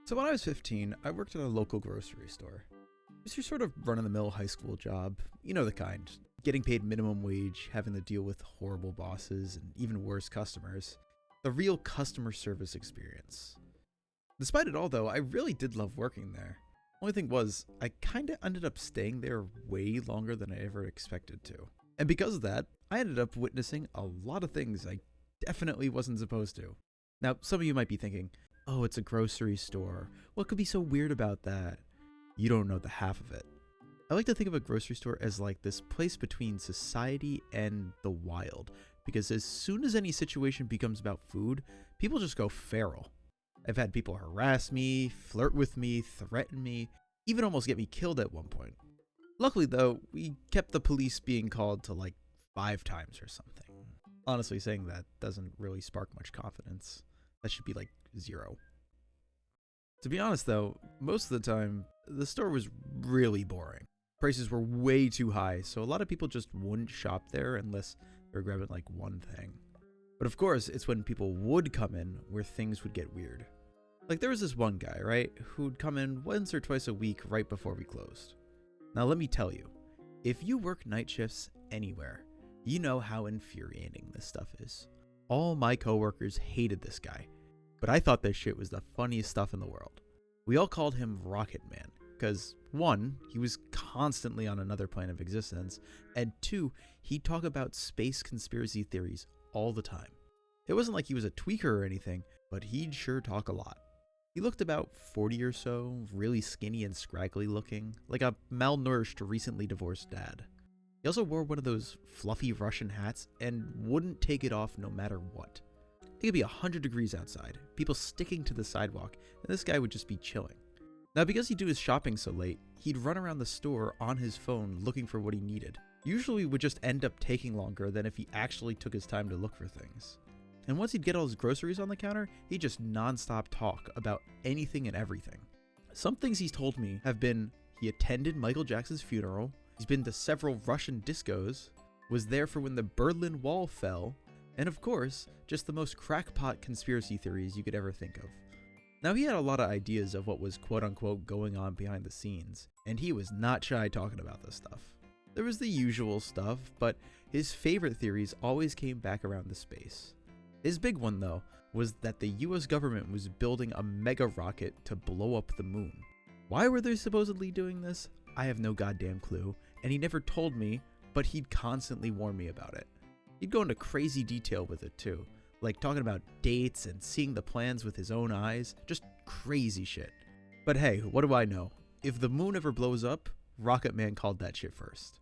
So when I was 15, I worked at a local grocery store. It was your sort of run-of-the-mill high school job, you know the kind. Getting paid minimum wage, having to deal with horrible bosses, and even worse customers. The real customer service experience. Despite it all though, I really did love working there. Only thing was, I kinda ended up staying there way longer than I ever expected to. And because of that, I ended up witnessing a lot of things I definitely wasn't supposed to. Now, some of you might be thinking, oh, it's a grocery store. What could be so weird about that? You don't know the half of it. I like to think of a grocery store as like this place between society and the wild, because as soon as any situation becomes about food, people just go feral. I've had people harass me, flirt with me, threaten me, even almost get me killed at one point. Luckily though, we kept the police being called to like 5 times or something. Honestly, saying that doesn't really spark much confidence. That should be like 0. To be honest though, most of the time, the store was really boring. Prices were way too high, so a lot of people just wouldn't shop there unless they were grabbing like one thing. But of course, it's when people would come in where things would get weird. Like there was this one guy, right, who'd come in once or twice a week right before we closed. Now let me tell you, if you work night shifts anywhere, you know how infuriating this stuff is. All my coworkers hated this guy, but I thought this shit was the funniest stuff in the world. We all called him Rocketman, because 1, he was constantly on another plane of existence, and 2, he'd talk about space conspiracy theories all the time. It wasn't like he was a tweaker or anything, but he'd sure talk a lot. He looked about 40 or so, really skinny and scraggly looking, like a malnourished, recently divorced dad. He also wore one of those fluffy Russian hats and wouldn't take it off no matter what. It could be 100 degrees outside, people sticking to the sidewalk, and this guy would just be chilling. Now because he'd do his shopping so late, he'd run around the store on his phone looking for what he needed. Usually would just end up taking longer than if he actually took his time to look for things. And once he'd get all his groceries on the counter, he'd just non-stop talk about anything and everything. Some things he's told me have been he attended Michael Jackson's funeral, he's been to several Russian discos, was there for when the Berlin Wall fell, and of course, just the most crackpot conspiracy theories you could ever think of. Now he had a lot of ideas of what was quote-unquote going on behind the scenes, and he was not shy talking about this stuff. There was the usual stuff, but his favorite theories always came back around the space. His big one though, was that the US government was building a mega rocket to blow up the moon. Why were they supposedly doing this? I have no goddamn clue, and he never told me, but he'd constantly warn me about it. He'd go into crazy detail with it too, like talking about dates and seeing the plans with his own eyes, just crazy shit. But hey, what do I know? If the moon ever blows up, Rocketman called that shit first.